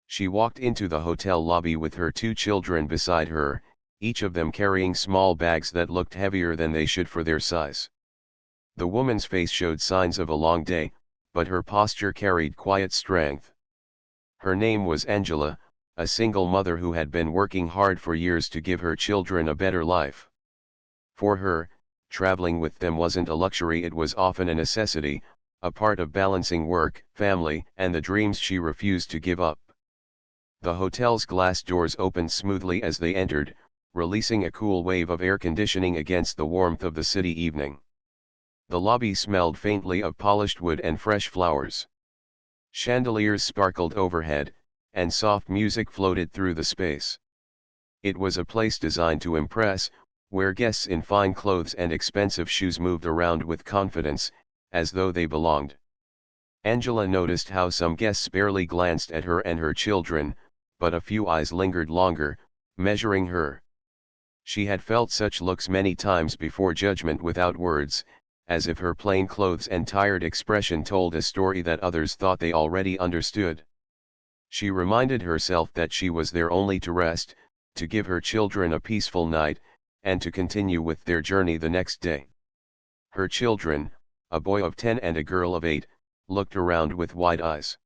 She walked into the hotel lobby with her two children beside her, each of them carrying small bags that looked heavier than they should for their size. The woman's face showed signs of a long day, but her posture carried quiet strength. Her name was Angela, a single mother who had been working hard for years to give her children a better life. For her, traveling with them wasn't a luxury, it was often a necessity, a part of balancing work, family, and the dreams she refused to give up. The hotel's glass doors opened smoothly as they entered, releasing a cool wave of air conditioning against the warmth of the city evening. The lobby smelled faintly of polished wood and fresh flowers. Chandeliers sparkled overhead, and soft music floated through the space. It was a place designed to impress, where guests in fine clothes and expensive shoes moved around with confidence, as though they belonged. Angela noticed how some guests barely glanced at her and her children, but a few eyes lingered longer, measuring her. She had felt such looks many times before, judgment without words, as if her plain clothes and tired expression told a story that others thought they already understood. She reminded herself that she was there only to rest, to give her children a peaceful night, and to continue with their journey the next day. Her children, a boy of 10 and a girl of 8, looked around with wide eyes.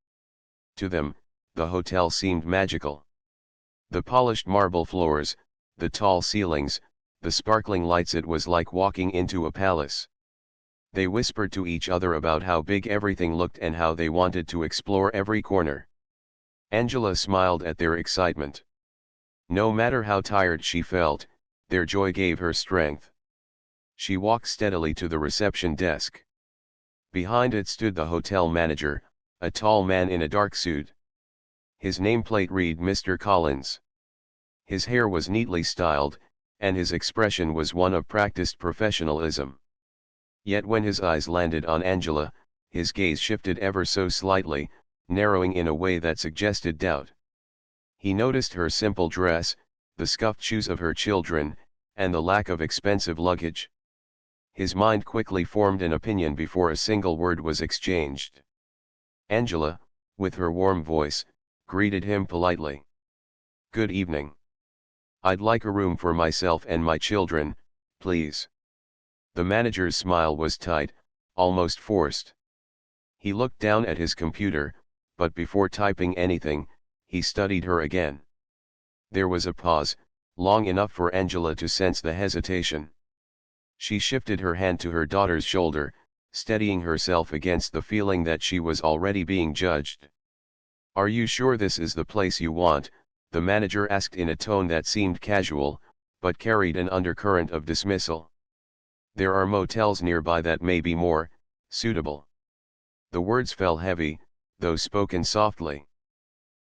To them, the hotel seemed magical. The polished marble floors, the tall ceilings, the sparkling lights, it was like walking into a palace. They whispered to each other about how big everything looked and how they wanted to explore every corner. Angela smiled at their excitement. No matter how tired she felt, their joy gave her strength. She walked steadily to the reception desk. Behind it stood the hotel manager, a tall man in a dark suit. His nameplate read Mr. Collins. His hair was neatly styled, and his expression was one of practiced professionalism. Yet when his eyes landed on Angela, his gaze shifted ever so slightly, narrowing in a way that suggested doubt. He noticed her simple dress, the scuffed shoes of her children, and the lack of expensive luggage. His mind quickly formed an opinion before a single word was exchanged. Angela, with her warm voice, greeted him politely. "Good evening. I'd like a room for myself and my children, please." The manager's smile was tight, almost forced. He looked down at his computer, but before typing anything, he studied her again. There was a pause, long enough for Angela to sense the hesitation. She shifted her hand to her daughter's shoulder, steadying herself against the feeling that she was already being judged. "Are you sure this is the place you want?" the manager asked in a tone that seemed casual, but carried an undercurrent of dismissal. "There are motels nearby that may be more suitable." The words fell heavy, though spoken softly.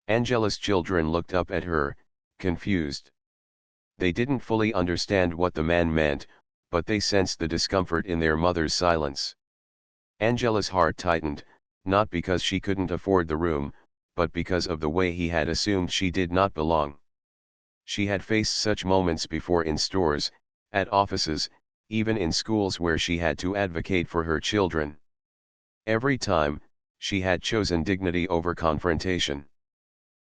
Angela's children looked up at her, confused. They didn't fully understand what the man meant, but they sensed the discomfort in their mother's silence. Angela's heart tightened, not because she couldn't afford the room, but because of the way he had assumed she did not belong. She had faced such moments before, in stores, at offices, even in schools where she had to advocate for her children. Every time, she had chosen dignity over confrontation.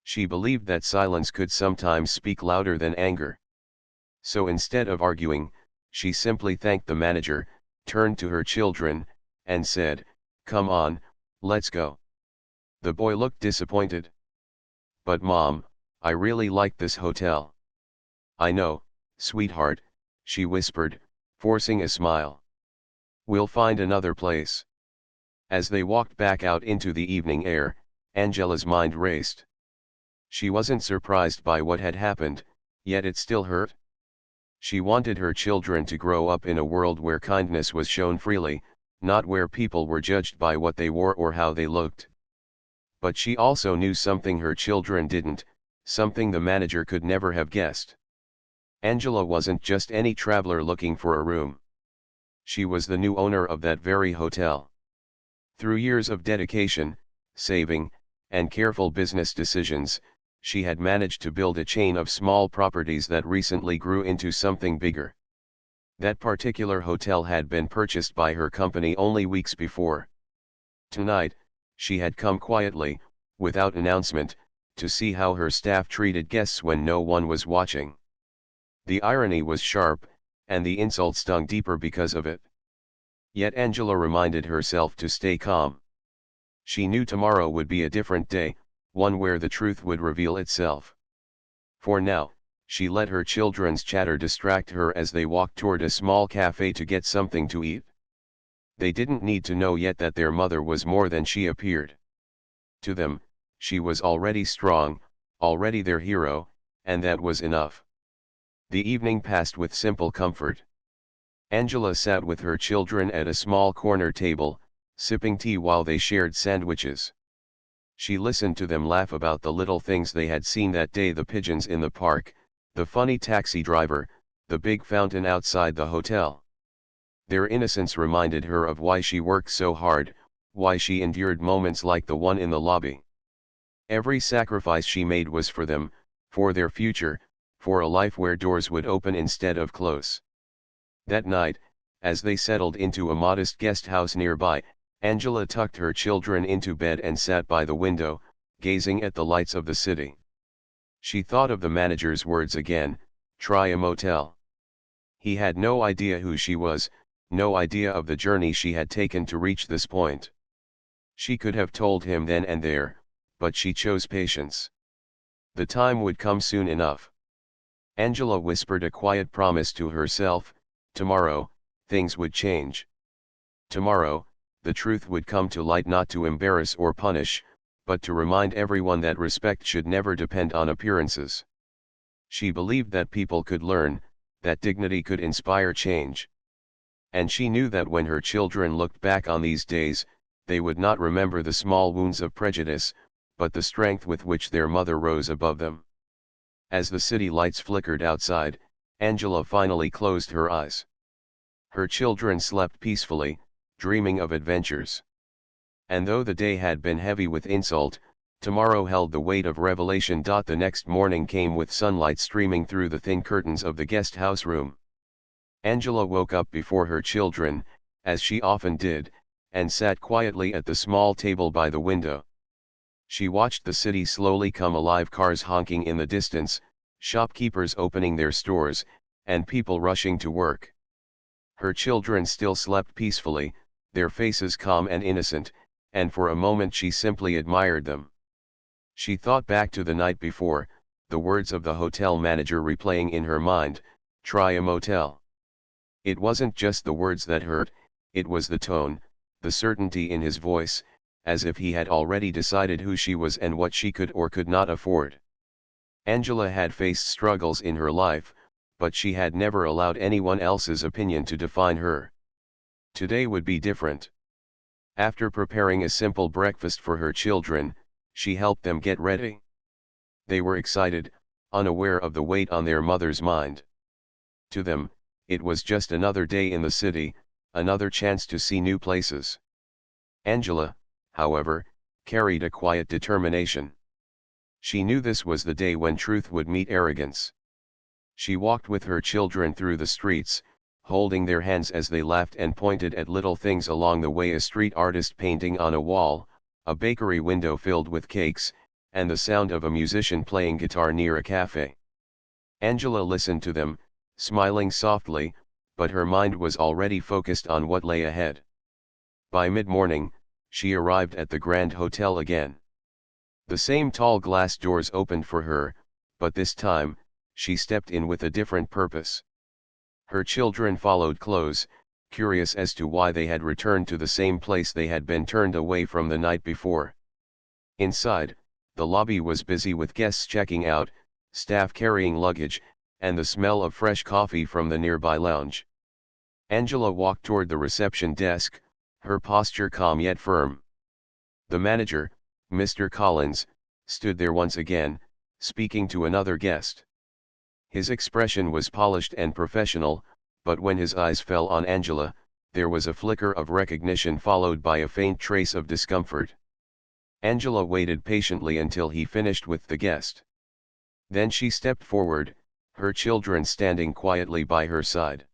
She believed that silence could sometimes speak louder than anger. So instead of arguing, she simply thanked the manager, turned to her children, and said, "Come on, let's go." The boy looked disappointed. "But Mom, I really like this hotel." "I know, sweetheart," she whispered, forcing a smile. "We'll find another place." As they walked back out into the evening air, Angela's mind raced. She wasn't surprised by what had happened, yet it still hurt. She wanted her children to grow up in a world where kindness was shown freely, not where people were judged by what they wore or how they looked. But she also knew something her children didn't, something the manager could never have guessed. Angela wasn't just any traveler looking for a room. She was the new owner of that very hotel. Through years of dedication, saving, and careful business decisions, she had managed to build a chain of small properties that recently grew into something bigger. That particular hotel had been purchased by her company only weeks before. Tonight, she had come quietly, without announcement, to see how her staff treated guests when no one was watching. The irony was sharp, and the insult stung deeper because of it. Yet Angela reminded herself to stay calm. She knew tomorrow would be a different day, one where the truth would reveal itself. For now, she let her children's chatter distract her as they walked toward a small cafe to get something to eat. They didn't need to know yet that their mother was more than she appeared. To them, she was already strong, already their hero, and that was enough. The evening passed with simple comfort. Angela sat with her children at a small corner table, sipping tea while they shared sandwiches. She listened to them laugh about the little things they had seen that day: the pigeons in the park, the funny taxi driver, the big fountain outside the hotel. Their innocence reminded her of why she worked so hard, why she endured moments like the one in the lobby. Every sacrifice she made was for them, for their future, for a life where doors would open instead of close. That night, as they settled into a modest guest house nearby, Angela tucked her children into bed and sat by the window, gazing at the lights of the city. She thought of the manager's words again: try a motel. He had no idea who she was, no idea of the journey she had taken to reach this point. She could have told him then and there, but she chose patience. The time would come soon enough. Angela whispered a quiet promise to herself: tomorrow, things would change. Tomorrow, the truth would come to light, not to embarrass or punish, but to remind everyone that respect should never depend on appearances. She believed that people could learn, that dignity could inspire change. And she knew that when her children looked back on these days, they would not remember the small wounds of prejudice, but the strength with which their mother rose above them. As the city lights flickered outside, Angela finally closed her eyes. Her children slept peacefully, dreaming of adventures. And though the day had been heavy with insult, tomorrow held the weight of revelation. The next morning came with sunlight streaming through the thin curtains of the guest house room. Angela woke up before her children, as she often did, and sat quietly at the small table by the window. She watched the city slowly come alive: cars honking in the distance, shopkeepers opening their stores, and people rushing to work. Her children still slept peacefully, their faces calm and innocent, and for a moment she simply admired them. She thought back to the night before, the words of the hotel manager replaying in her mind: try a motel. It wasn't just the words that hurt, it was the tone, the certainty in his voice, as if he had already decided who she was and what she could or could not afford. Angela had faced struggles in her life, but she had never allowed anyone else's opinion to define her. Today would be different. After preparing a simple breakfast for her children, she helped them get ready. They were excited, unaware of the weight on their mother's mind. To them, it was just another day in the city, another chance to see new places. Angela, however, carried a quiet determination. She knew this was the day when truth would meet arrogance. She walked with her children through the streets, holding their hands as they laughed and pointed at little things along the way: a street artist painting on a wall, a bakery window filled with cakes, and the sound of a musician playing guitar near a cafe. Angela listened to them, smiling softly, but her mind was already focused on what lay ahead. By mid-morning, she arrived at the Grand Hotel again. The same tall glass doors opened for her, but this time, she stepped in with a different purpose. Her children followed close, curious as to why they had returned to the same place they had been turned away from the night before. Inside, the lobby was busy with guests checking out, staff carrying luggage, and the smell of fresh coffee from the nearby lounge. Angela walked toward the reception desk, her posture calm yet firm. The manager, Mr. Collins, stood there once again, speaking to another guest. His expression was polished and professional, but when his eyes fell on Angela, there was a flicker of recognition followed by a faint trace of discomfort. Angela waited patiently until he finished with the guest. Then she stepped forward, her children standing quietly by her side.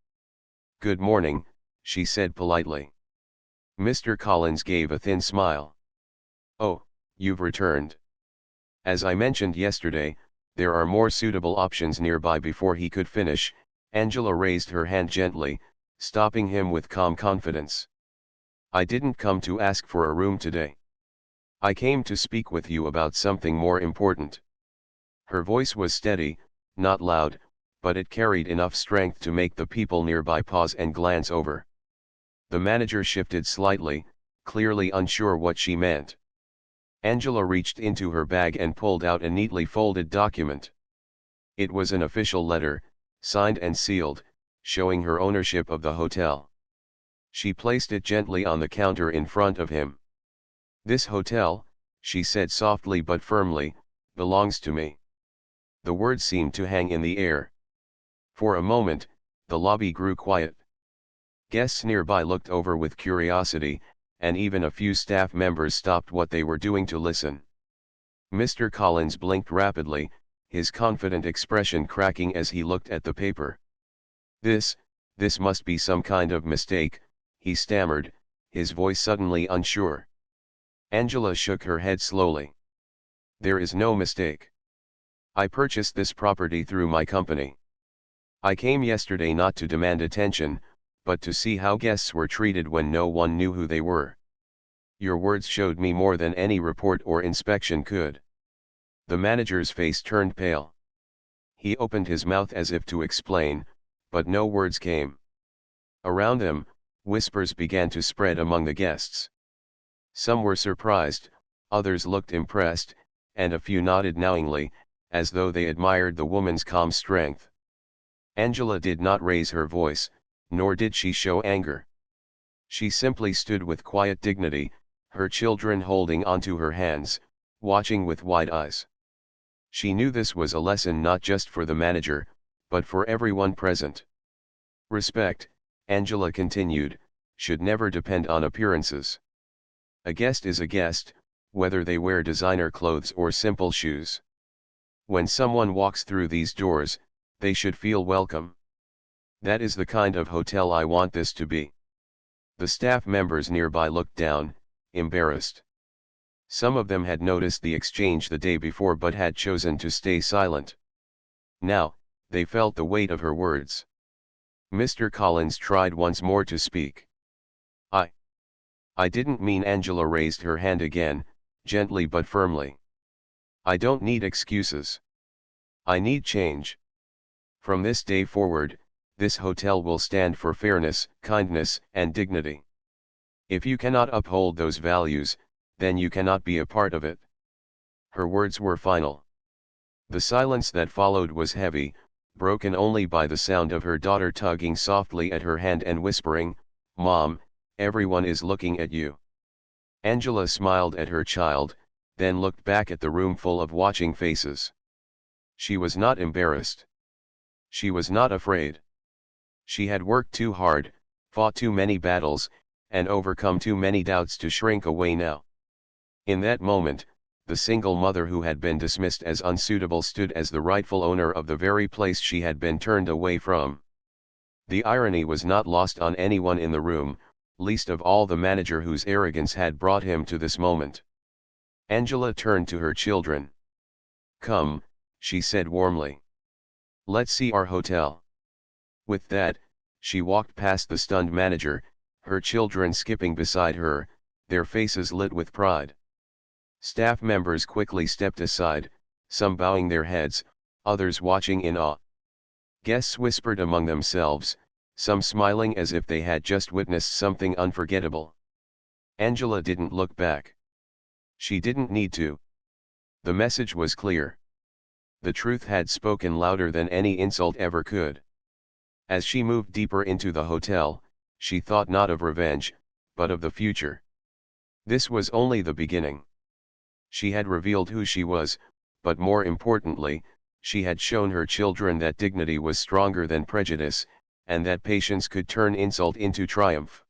"Good morning," she said politely. Mr. Collins gave a thin smile. "Oh, you've returned. As I mentioned yesterday, there are more suitable options nearby. Before he could finish, Angela raised her hand gently, stopping him with calm confidence. I didn't come to ask for a room today. I came to speak with you about something more important. Her voice was steady, not loud, but it carried enough strength to make the people nearby pause and glance over. The manager shifted slightly, clearly unsure what she meant. Angela reached into her bag and pulled out a neatly folded document. It was an official letter, signed and sealed, showing her ownership of the hotel. She placed it gently on the counter in front of him. "This hotel," she said softly but firmly, "belongs to me." The words seemed to hang in the air. For a moment, the lobby grew quiet. Guests nearby looked over with curiosity, and even a few staff members stopped what they were doing to listen. Mr. Collins blinked rapidly, his confident expression cracking as he looked at the paper. This must be some kind of mistake," he stammered, his voice suddenly unsure. Angela shook her head slowly. "There is no mistake. I purchased this property through my company. I came yesterday not to demand attention, but to see how guests were treated when no one knew who they were. Your words showed me more than any report or inspection could." The manager's face turned pale. He opened his mouth as if to explain, but no words came. Around them, whispers began to spread among the guests. Some were surprised, others looked impressed, and a few nodded knowingly, as though they admired the woman's calm strength. Angela did not raise her voice, nor did she show anger. She simply stood with quiet dignity, her children holding onto her hands, watching with wide eyes. She knew this was a lesson not just for the manager, but for everyone present. Respect, Angela continued, should never depend on appearances. A guest is a guest, whether they wear designer clothes or simple shoes. When someone walks through these doors, they should feel welcome. That is the kind of hotel I want this to be. The staff members nearby looked down, embarrassed. Some of them had noticed the exchange the day before but had chosen to stay silent. Now, they felt the weight of her words. Mr. Collins tried once more to speak. I didn't mean." Angela raised her hand again, gently but firmly. "I don't need excuses. I need change. From this day forward, this hotel will stand for fairness, kindness, and dignity. If you cannot uphold those values, then you cannot be a part of it." Her words were final. The silence that followed was heavy, broken only by the sound of her daughter tugging softly at her hand and whispering, "Mom, everyone is looking at you." Angela smiled at her child, then looked back at the room full of watching faces. She was not embarrassed. She was not afraid. She had worked too hard, fought too many battles, and overcome too many doubts to shrink away now. In that moment, the single mother who had been dismissed as unsuitable stood as the rightful owner of the very place she had been turned away from. The irony was not lost on anyone in the room, least of all the manager whose arrogance had brought him to this moment. Angela turned to her children. "Come," she said warmly. "Let's see our hotel." With that, she walked past the stunned manager, her children skipping beside her, their faces lit with pride. Staff members quickly stepped aside, some bowing their heads, others watching in awe. Guests whispered among themselves, some smiling as if they had just witnessed something unforgettable. Angela didn't look back. She didn't need to. The message was clear. The truth had spoken louder than any insult ever could. As she moved deeper into the hotel, she thought not of revenge, but of the future. This was only the beginning. She had revealed who she was, but more importantly, she had shown her children that dignity was stronger than prejudice, and that patience could turn insult into triumph.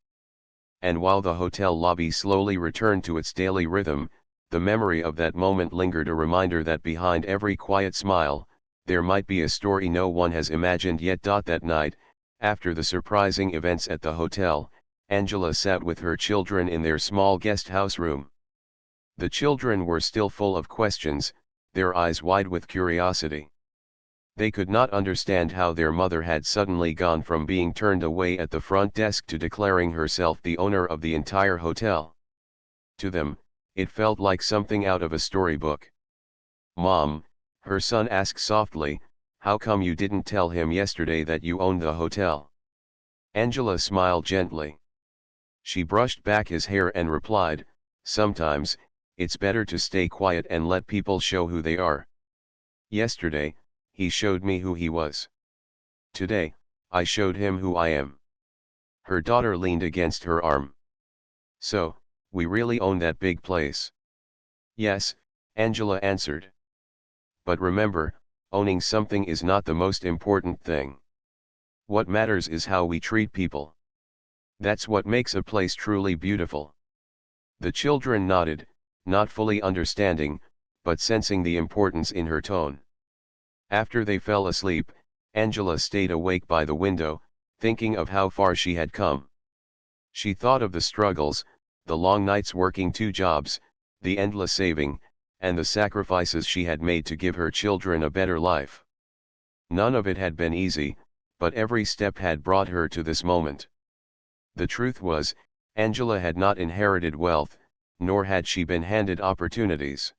And while the hotel lobby slowly returned to its daily rhythm, the memory of that moment lingered, a reminder that behind every quiet smile, there might be a story no one has imagined yet. That night, after the surprising events at the hotel, Angela sat with her children in their small guest house room. The children were still full of questions, their eyes wide with curiosity. They could not understand how their mother had suddenly gone from being turned away at the front desk to declaring herself the owner of the entire hotel. To them, it felt like something out of a storybook. "Mom," her son asked softly, "how come you didn't tell him yesterday that you owned the hotel?" Angela smiled gently. She brushed back his hair and replied, "Sometimes, it's better to stay quiet and let people show who they are. Yesterday, he showed me who he was. Today, I showed him who I am." Her daughter leaned against her arm. "So, we really own that big place?" "Yes," Angela answered. "But remember, owning something is not the most important thing. What matters is how we treat people. That's what makes a place truly beautiful." The children nodded, not fully understanding, but sensing the importance in her tone. After they fell asleep, Angela stayed awake by the window, thinking of how far she had come. She thought of the struggles, the long nights working 2 jobs, the endless saving, and the sacrifices she had made to give her children a better life. None of it had been easy, but every step had brought her to this moment. The truth was, Angela had not inherited wealth, nor had she been handed opportunities.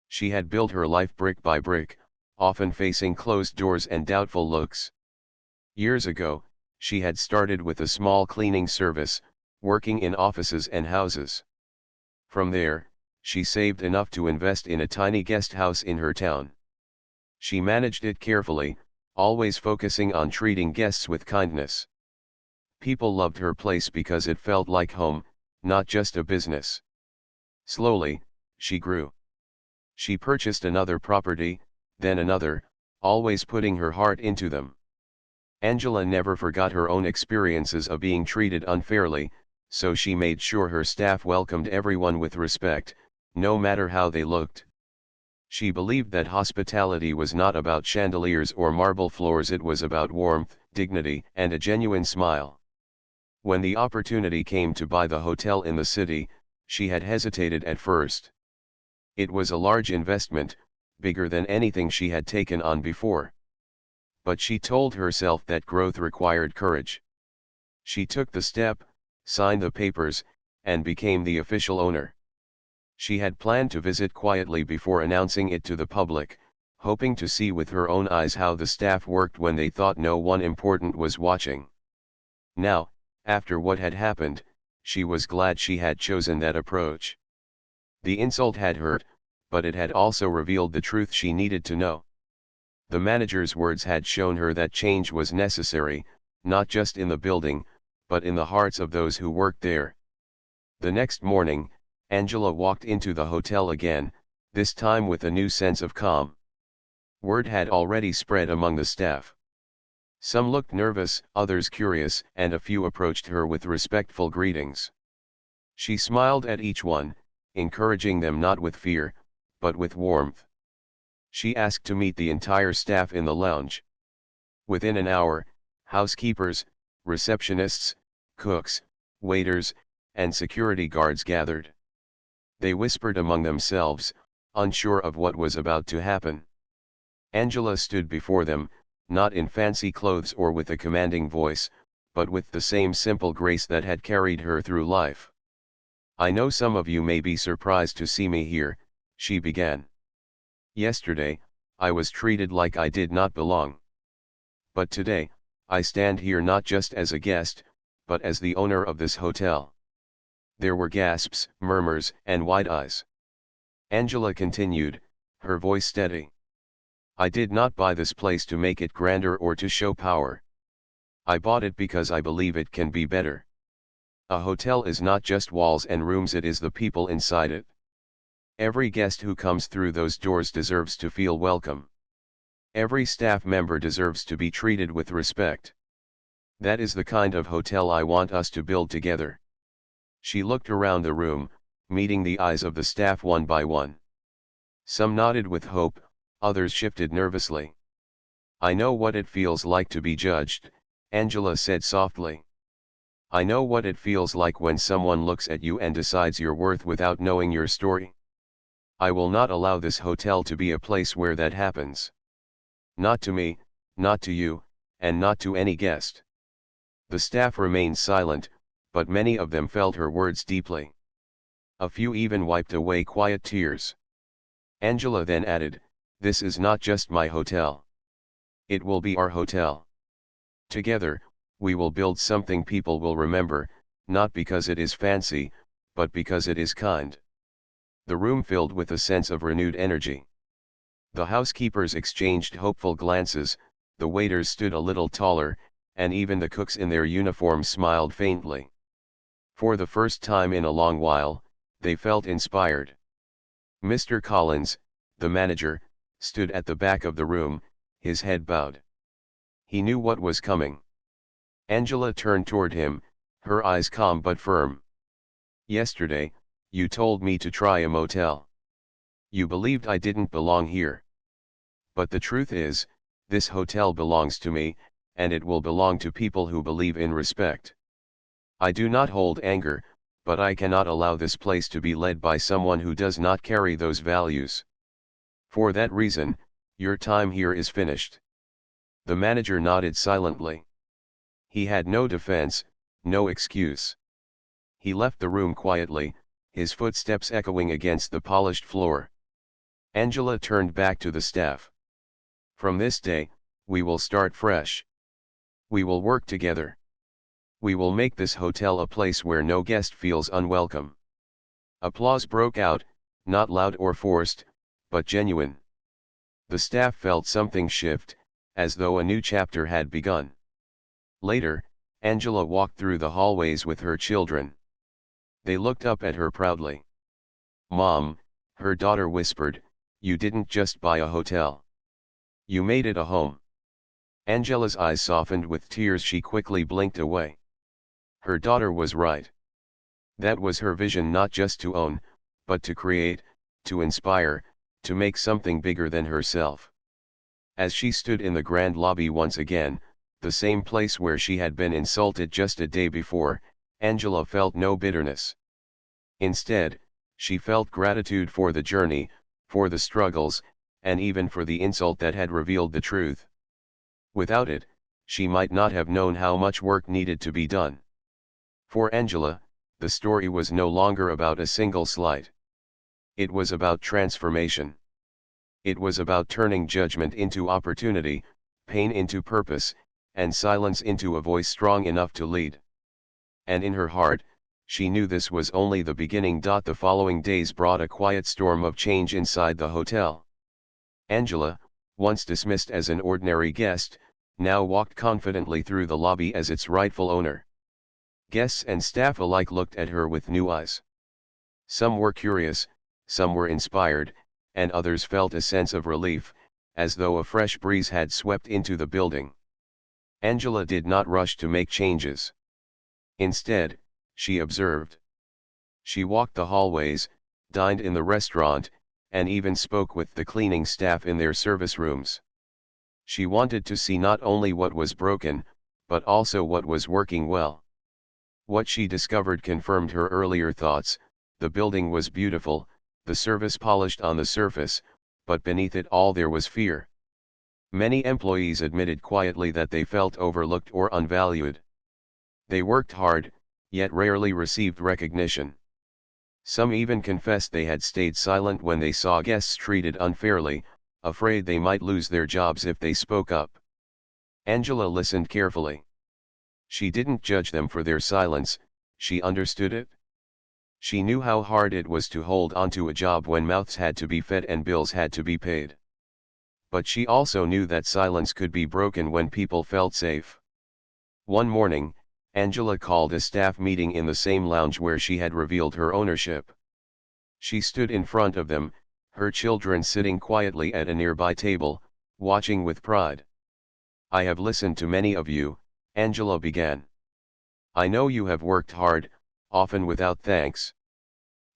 She had built her life brick by brick, often facing closed doors and doubtful looks. Years ago, she had started with a small cleaning service, working in offices and houses. From there, she saved enough to invest in a tiny guest house in her town. She managed it carefully, always focusing on treating guests with kindness. People loved her place because it felt like home, not just a business. Slowly, she grew. She purchased another property, then another, always putting her heart into them. Angela never forgot her own experiences of being treated unfairly, so she made sure her staff welcomed everyone with respect, no matter how they looked. She believed that hospitality was not about chandeliers or marble floors, it was about warmth, dignity, and a genuine smile. When the opportunity came to buy the hotel in the city, she had hesitated at first. It was a large investment, bigger than anything she had taken on before. But she told herself that growth required courage. She took the step, signed the papers, and became the official owner. She had planned to visit quietly before announcing it to the public, hoping to see with her own eyes how the staff worked when they thought no one important was watching. Now, after what had happened, she was glad she had chosen that approach. The insult had hurt, but it had also revealed the truth she needed to know. The manager's words had shown her that change was necessary, not just in the building, but in the hearts of those who worked there. The next morning, Angela walked into the hotel again, this time with a new sense of calm. Word had already spread among the staff. Some looked nervous, others curious, and a few approached her with respectful greetings. She smiled at each one, encouraging them not with fear, but with warmth. She asked to meet the entire staff in the lounge. Within an hour, housekeepers, receptionists, cooks, waiters, and security guards gathered. They whispered among themselves, unsure of what was about to happen. Angela stood before them, not in fancy clothes or with a commanding voice, but with the same simple grace that had carried her through life. "I know some of you may be surprised to see me here," she began. "Yesterday, I was treated like I did not belong. But today, I stand here not just as a guest, but as the owner of this hotel." There were gasps, murmurs, and wide eyes. Angela continued, her voice steady. "I did not buy this place to make it grander or to show power. I bought it because I believe it can be better. A hotel is not just walls and rooms, it is the people inside it. Every guest who comes through those doors deserves to feel welcome. Every staff member deserves to be treated with respect. That is the kind of hotel I want us to build together." She looked around the room, meeting the eyes of the staff one by one. Some nodded with hope, others shifted nervously. "I know what it feels like to be judged," Angela said softly. "I know what it feels like when someone looks at you and decides your worth without knowing your story. I will not allow this hotel to be a place where that happens. Not to me, not to you, and not to any guest. The staff remained silent, but many of them felt her words deeply. A few even wiped away quiet tears. Angela then added, "This is not just my hotel. It will be our hotel. Together, we will build something people will remember, not because it is fancy, but because it is kind." The room filled with a sense of renewed energy. The housekeepers exchanged hopeful glances, the waiters stood a little taller, and even the cooks in their uniforms smiled faintly. For the first time in a long while, they felt inspired. Mr. Collins, the manager, stood at the back of the room, his head bowed. He knew what was coming. Angela turned toward him, her eyes calm but firm. "Yesterday, you told me to try a motel. You believed I didn't belong here. But the truth is, this hotel belongs to me, and it will belong to people who believe in respect. I do not hold anger, but I cannot allow this place to be led by someone who does not carry those values. For that reason, your time here is finished." The manager nodded silently. He had no defense, no excuse. He left the room quietly, his footsteps echoing against the polished floor. Angela turned back to the staff. "From this day, we will start fresh. We will work together. We will make this hotel a place where no guest feels unwelcome." Applause broke out, not loud or forced, but genuine. The staff felt something shift, as though a new chapter had begun. Later, Angela walked through the hallways with her children. They looked up at her proudly. "Mom," her daughter whispered, "you didn't just buy a hotel. You made it a home." Angela's eyes softened with tears. She quickly blinked away. Her daughter was right. That was her vision, not just to own, but to create, to inspire, to make something bigger than herself. As she stood in the grand lobby once again, the same place where she had been insulted just a day before, Angela felt no bitterness. Instead, she felt gratitude for the journey, for the struggles, and even for the insult that had revealed the truth. Without it, she might not have known how much work needed to be done. For Angela, the story was no longer about a single slight. It was about transformation. It was about turning judgment into opportunity, pain into purpose, and silence into a voice strong enough to lead. And in her heart, she knew this was only the beginning. The following days brought a quiet storm of change inside the hotel. Angela, once dismissed as an ordinary guest, now walked confidently through the lobby as its rightful owner. Guests and staff alike looked at her with new eyes. Some were curious, some were inspired, and others felt a sense of relief, as though a fresh breeze had swept into the building. Angela did not rush to make changes. Instead, she observed. She walked the hallways, dined in the restaurant, and even spoke with the cleaning staff in their service rooms. She wanted to see not only what was broken, but also what was working well. What she discovered confirmed her earlier thoughts. The building was beautiful, the service polished on the surface, but beneath it all there was fear. Many employees admitted quietly that they felt overlooked or unvalued. They worked hard, yet rarely received recognition. Some even confessed they had stayed silent when they saw guests treated unfairly, afraid they might lose their jobs if they spoke up. Angela listened carefully. She didn't judge them for their silence, she understood it. She knew how hard it was to hold onto a job when mouths had to be fed and bills had to be paid. But she also knew that silence could be broken when people felt safe. One morning, Angela called a staff meeting in the same lounge where she had revealed her ownership. She stood in front of them, her children sitting quietly at a nearby table, watching with pride. "I have listened to many of you," Angela began. "I know you have worked hard, often without thanks.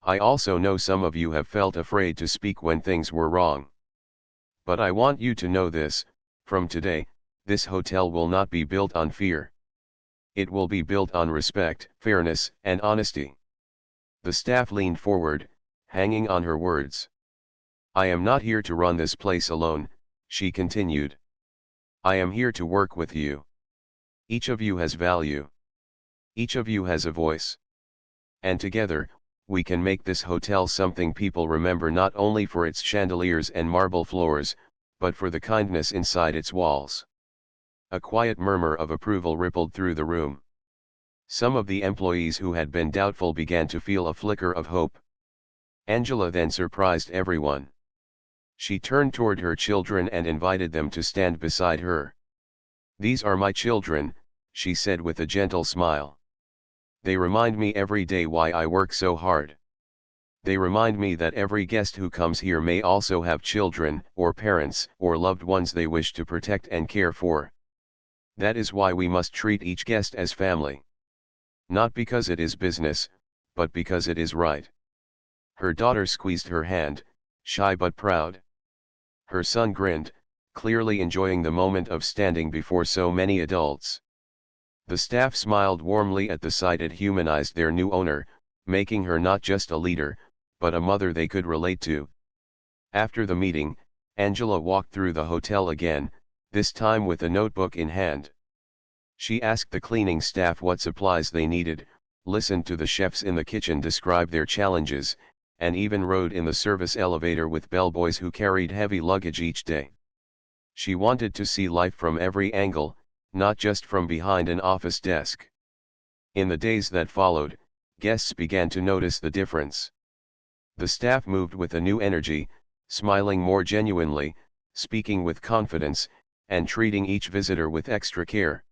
I also know some of you have felt afraid to speak when things were wrong. But I want you to know this, from today, this hotel will not be built on fear. It will be built on respect, fairness, and honesty." The staff leaned forward, hanging on her words. I am not here to run this place alone, she continued. I am here to work with you. Each of you has value. Each of you has a voice. And together, we can make this hotel something people remember not only for its chandeliers and marble floors, but for the kindness inside its walls. A quiet murmur of approval rippled through the room. Some of the employees who had been doubtful began to feel a flicker of hope. Angela then surprised everyone. She turned toward her children and invited them to stand beside her. These are my children, she said with a gentle smile. They remind me every day why I work so hard. They remind me that every guest who comes here may also have children, or parents, or loved ones they wish to protect and care for. That is why we must treat each guest as family. Not because it is business, but because it is right. Her daughter squeezed her hand, shy but proud. Her son grinned, clearly enjoying the moment of standing before so many adults. The staff smiled warmly at the sight it humanized their new owner, making her not just a leader, but a mother they could relate to. After the meeting, Angela walked through the hotel again, this time with a notebook in hand. She asked the cleaning staff what supplies they needed, listened to the chefs in the kitchen describe their challenges, and even rode in the service elevator with bellboys who carried heavy luggage each day. She wanted to see life from every angle, not just from behind an office desk. In the days that followed, guests began to notice the difference. The staff moved with a new energy, smiling more genuinely, speaking with confidence, and treating each visitor with extra care.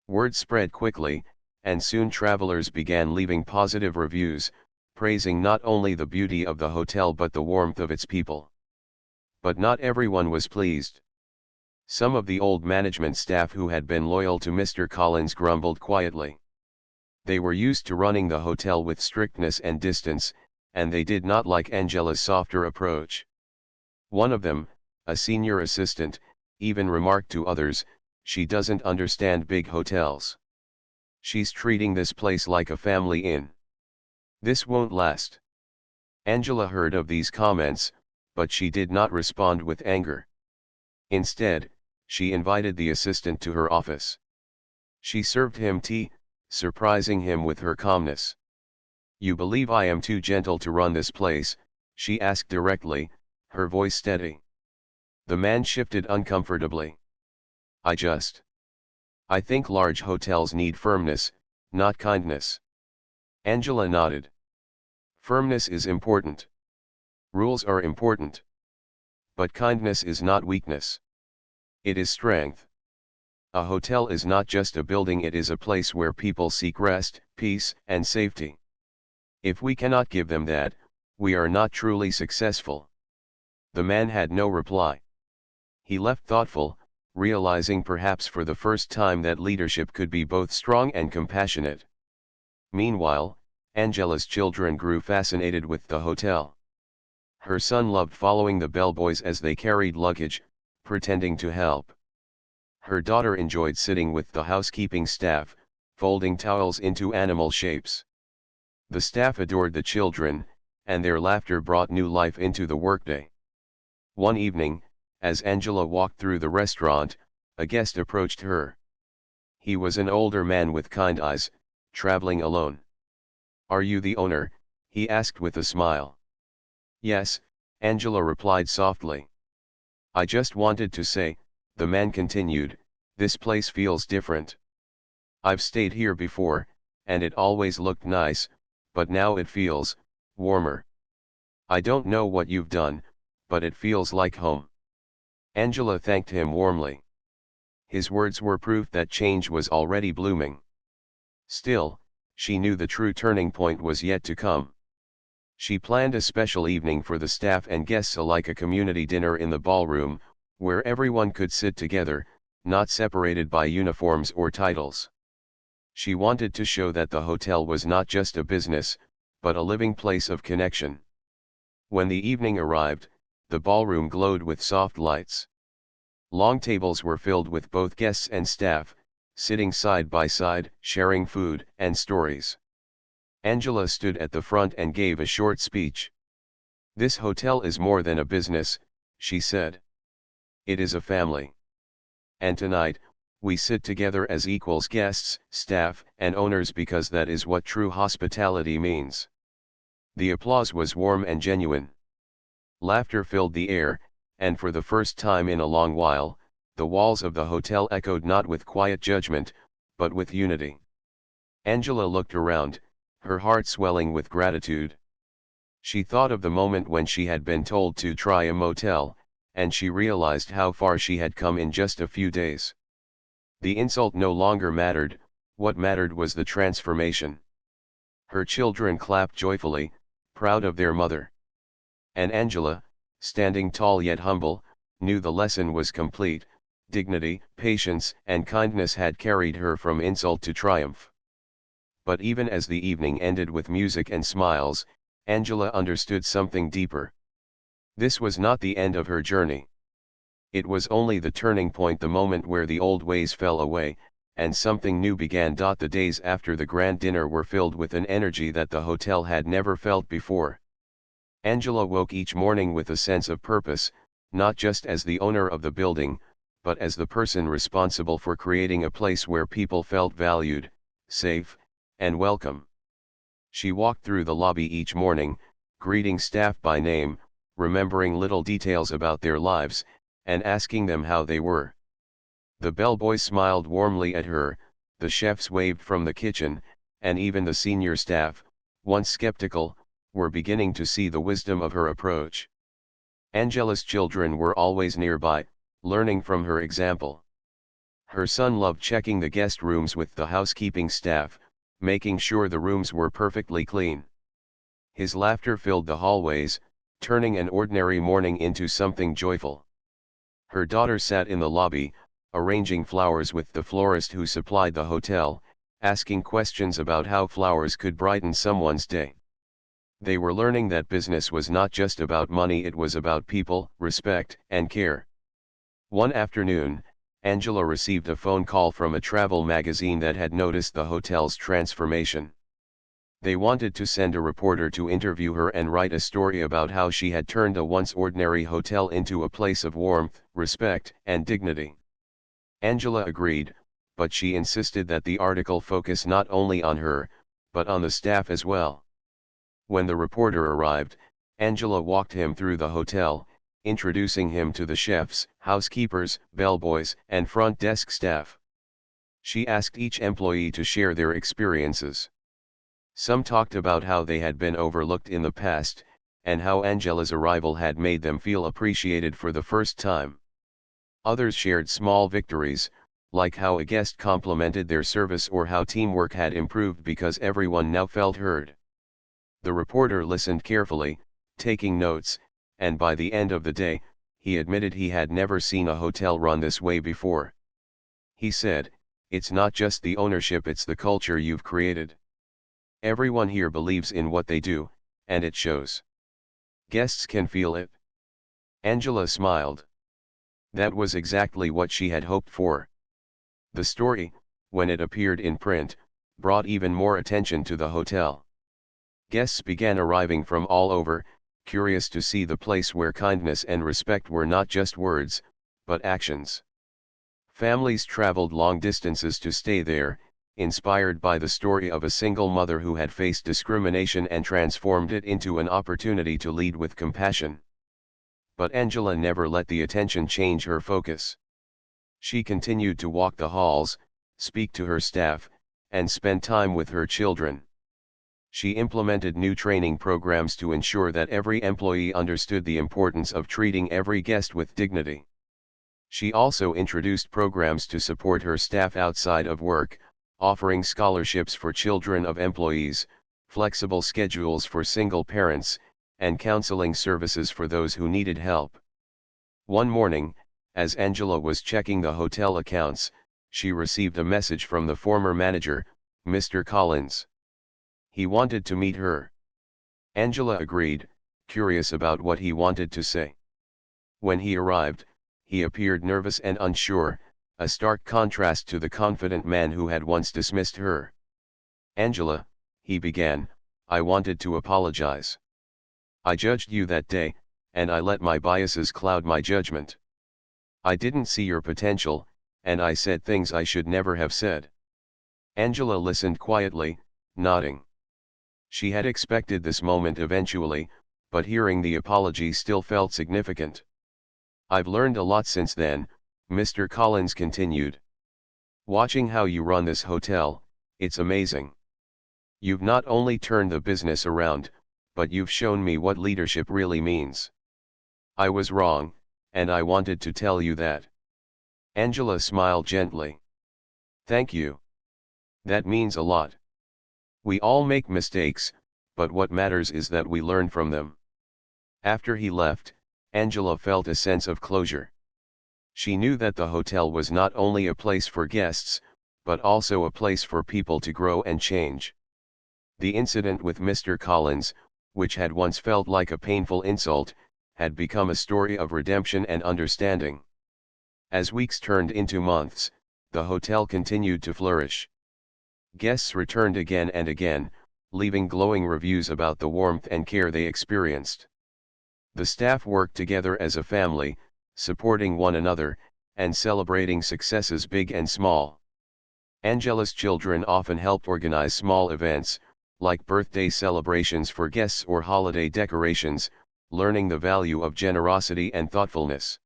Word spread quickly, and soon travelers began leaving positive reviews, praising not only the beauty of the hotel but the warmth of its people. But not everyone was pleased. Some of the old management staff who had been loyal to Mr. Collins grumbled quietly. They were used to running the hotel with strictness and distance, and they did not like Angela's softer approach. One of them, a senior assistant, even remarked to others, "She doesn't understand big hotels. She's treating this place like a family inn. This won't last." Angela heard of these comments, but she did not respond with anger. Instead, she invited the assistant to her office. She served him tea, surprising him with her calmness. "You believe I am too gentle to run this place?" she asked directly, her voice steady. The man shifted uncomfortably. I think large hotels need firmness, not kindness." Angela nodded. "Firmness is important. Rules are important. But kindness is not weakness. It is strength. A hotel is not just a building, it is a place where people seek rest, peace, and safety. If we cannot give them that, we are not truly successful." The man had no reply. He left thoughtful, realizing perhaps for the first time that leadership could be both strong and compassionate. Meanwhile, Angela's children grew fascinated with the hotel. Her son loved following the bellboys as they carried luggage, pretending to help. Her daughter enjoyed sitting with the housekeeping staff, folding towels into animal shapes. The staff adored the children, and their laughter brought new life into the workday. One evening, as Angela walked through the restaurant, a guest approached her. He was an older man with kind eyes, traveling alone. "Are you the owner?" he asked with a smile. "Yes," Angela replied softly. "I just wanted to say," the man continued, "this place feels different. I've stayed here before, and it always looked nice, but now it feels warmer. I don't know what you've done, but it feels like home." Angela thanked him warmly. His words were proof that change was already blooming. Still, she knew the true turning point was yet to come. She planned a special evening for the staff and guests alike, a community dinner in the ballroom, where everyone could sit together, not separated by uniforms or titles. She wanted to show that the hotel was not just a business, but a living place of connection. When the evening arrived, the ballroom glowed with soft lights. Long tables were filled with both guests and staff, sitting side by side, sharing food and stories. Angela stood at the front and gave a short speech. "This hotel is more than a business," she said. "It is a family. And tonight, we sit together as equals, guests, staff, and owners, because that is what true hospitality means." The applause was warm and genuine. Laughter filled the air, and for the first time in a long while, the walls of the hotel echoed not with quiet judgment, but with unity. Angela looked around, her heart swelling with gratitude. She thought of the moment when she had been told to try a motel, and she realized how far she had come in just a few days. The insult no longer mattered, what mattered was the transformation. Her children clapped joyfully, proud of their mother. And Angela, standing tall yet humble, knew the lesson was complete. Dignity, patience, and kindness had carried her from insult to triumph. But even as the evening ended with music and smiles, Angela understood something deeper. This was not the end of her journey. It was only the turning point, the moment where the old ways fell away, and something new began. The days after the grand dinner were filled with an energy that the hotel had never felt before. Angela woke each morning with a sense of purpose, not just as the owner of the building, but as the person responsible for creating a place where people felt valued, safe, and welcome. She walked through the lobby each morning, greeting staff by name, remembering little details about their lives, and asking them how they were. The bellboys smiled warmly at her, the chefs waved from the kitchen, and even the senior staff, once skeptical, were beginning to see the wisdom of her approach. Angela's children were always nearby, learning from her example. Her son loved checking the guest rooms with the housekeeping staff, making sure the rooms were perfectly clean. His laughter filled the hallways, turning an ordinary morning into something joyful. Her daughter sat in the lobby, arranging flowers with the florist who supplied the hotel, asking questions about how flowers could brighten someone's day. They were learning that business was not just about money, it was about people, respect, and care. One afternoon, Angela received a phone call from a travel magazine that had noticed the hotel's transformation. They wanted to send a reporter to interview her and write a story about how she had turned a once ordinary hotel into a place of warmth, respect, and dignity. Angela agreed, but she insisted that the article focus not only on her, but on the staff as well. When the reporter arrived, Angela walked him through the hotel, introducing him to the chefs, housekeepers, bellboys, and front desk staff. She asked each employee to share their experiences. Some talked about how they had been overlooked in the past, and how Angela's arrival had made them feel appreciated for the first time. Others shared small victories, like how a guest complimented their service or how teamwork had improved because everyone now felt heard. The reporter listened carefully, taking notes, and by the end of the day, he admitted he had never seen a hotel run this way before. He said, "It's not just the ownership, it's the culture you've created. Everyone here believes in what they do, and it shows. Guests can feel it." Angela smiled. That was exactly what she had hoped for. The story, when it appeared in print, brought even more attention to the hotel. Guests began arriving from all over, curious to see the place where kindness and respect were not just words, but actions. Families traveled long distances to stay there, inspired by the story of a single mother who had faced discrimination and transformed it into an opportunity to lead with compassion. But Angela never let the attention change her focus. She continued to walk the halls, speak to her staff, and spend time with her children. She implemented new training programs to ensure that every employee understood the importance of treating every guest with dignity. She also introduced programs to support her staff outside of work, offering scholarships for children of employees, flexible schedules for single parents, and counseling services for those who needed help. One morning, as Angela was checking the hotel accounts, she received a message from the former manager, Mr. Collins. He wanted to meet her. Angela agreed, curious about what he wanted to say. When he arrived, he appeared nervous and unsure, a stark contrast to the confident man who had once dismissed her. "Angela," he began, "I wanted to apologize. I judged you that day, and I let my biases cloud my judgment. I didn't see your potential, and I said things I should never have said. Angela listened quietly, nodding. She had expected this moment eventually, but hearing the apology still felt significant. I've learned a lot since then, Mr. Collins continued. Watching how you run this hotel, it's amazing. You've not only turned the business around, but you've shown me what leadership really means. I was wrong, and I wanted to tell you that. Angela smiled gently. Thank you. That means a lot. We all make mistakes, but what matters is that we learn from them. After he left, Angela felt a sense of closure. She knew that the hotel was not only a place for guests, but also a place for people to grow and change. The incident with Mr. Collins, which had once felt like a painful insult, had become a story of redemption and understanding. As weeks turned into months, the hotel continued to flourish. Guests returned again and again, leaving glowing reviews about the warmth and care they experienced. The staff worked together as a family, supporting one another, and celebrating successes big and small. Angela's children often helped organize small events, like birthday celebrations for guests or holiday decorations, learning the value of generosity and thoughtfulness.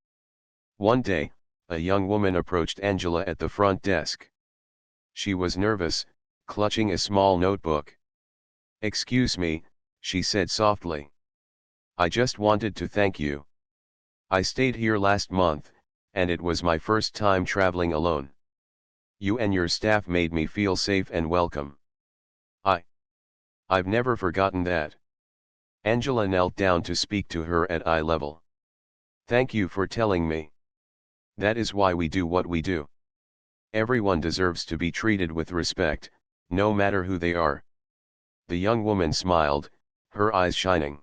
One day, a young woman approached Angela at the front desk. She was nervous, clutching a small notebook. "Excuse me," she said softly. "I just wanted to thank you. I stayed here last month, and it was my first time traveling alone. You and your staff made me feel safe and welcome. I've never forgotten that." Angela knelt down to speak to her at eye level. "Thank you for telling me. That is why we do what we do. Everyone deserves to be treated with respect, no matter who they are." The young woman smiled, her eyes shining.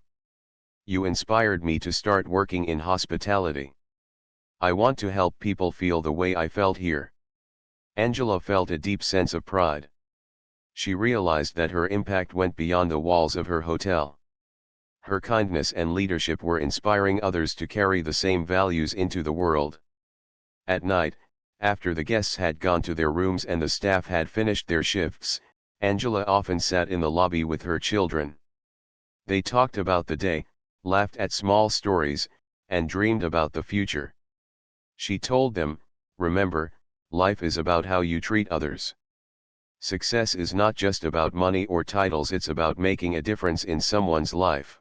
"You inspired me to start working in hospitality. I want to help people feel the way I felt here." Angela felt a deep sense of pride. She realized that her impact went beyond the walls of her hotel. Her kindness and leadership were inspiring others to carry the same values into the world. At night, after the guests had gone to their rooms and the staff had finished their shifts, Angela often sat in the lobby with her children. They talked about the day, laughed at small stories, and dreamed about the future. She told them, "Remember, life is about how you treat others. Success is not just about money or titles, it's about making a difference in someone's life."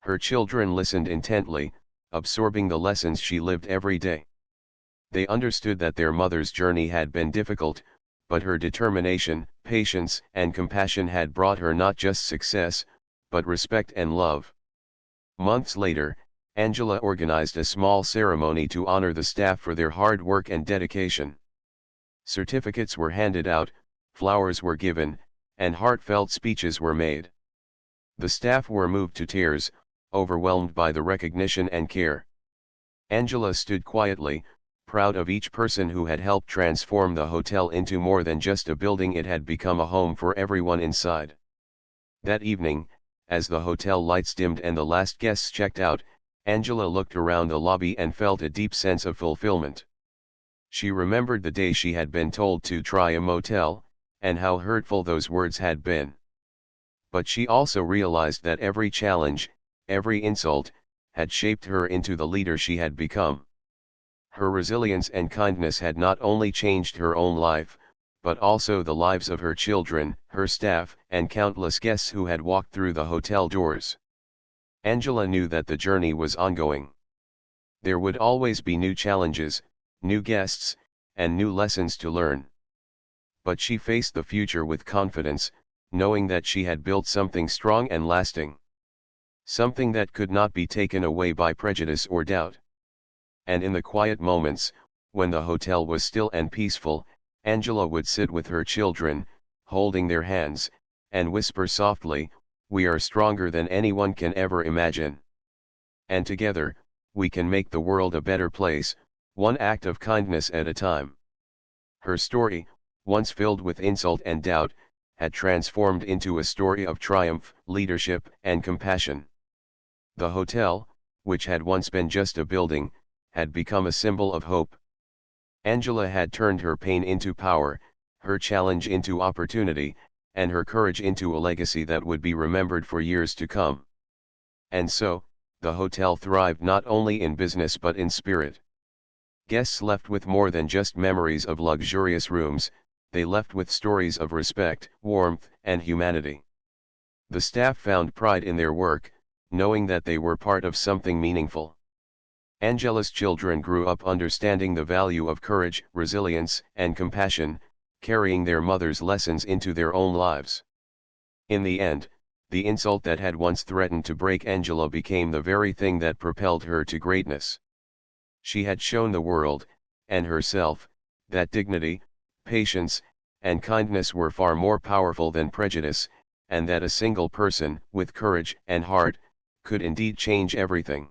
Her children listened intently, absorbing the lessons she lived every day. They understood that their mother's journey had been difficult, but her determination, patience, and compassion had brought her not just success, but respect and love. Months later, Angela organized a small ceremony to honor the staff for their hard work and dedication. Certificates were handed out, flowers were given, and heartfelt speeches were made. The staff were moved to tears, overwhelmed by the recognition and care. Angela stood quietly, proud of each person who had helped transform the hotel into more than just a building. It had become a home for everyone inside. That evening, as the hotel lights dimmed and the last guests checked out, Angela looked around the lobby and felt a deep sense of fulfillment. She remembered the day she had been told to try a motel, and how hurtful those words had been. But she also realized that every challenge, every insult, had shaped her into the leader she had become. Her resilience and kindness had not only changed her own life, but also the lives of her children, her staff, and countless guests who had walked through the hotel doors. Angela knew that the journey was ongoing. There would always be new challenges, new guests, and new lessons to learn. But she faced the future with confidence, knowing that she had built something strong and lasting. Something that could not be taken away by prejudice or doubt. And in the quiet moments, when the hotel was still and peaceful, Angela would sit with her children, holding their hands, and whisper softly, "We are stronger than anyone can ever imagine. And together, we can make the world a better place, one act of kindness at a time." Her story, once filled with insult and doubt, had transformed into a story of triumph, leadership, and compassion. The hotel, which had once been just a building, had become a symbol of hope. Angela had turned her pain into power, her challenge into opportunity, and her courage into a legacy that would be remembered for years to come. And so, the hotel thrived not only in business but in spirit. Guests left with more than just memories of luxurious rooms, they left with stories of respect, warmth, and humanity. The staff found pride in their work, knowing that they were part of something meaningful. Angela's children grew up understanding the value of courage, resilience, and compassion, carrying their mother's lessons into their own lives. In the end, the insult that had once threatened to break Angela became the very thing that propelled her to greatness. She had shown the world, and herself, that dignity, patience, and kindness were far more powerful than prejudice, and that a single person, with courage and heart, could indeed change everything.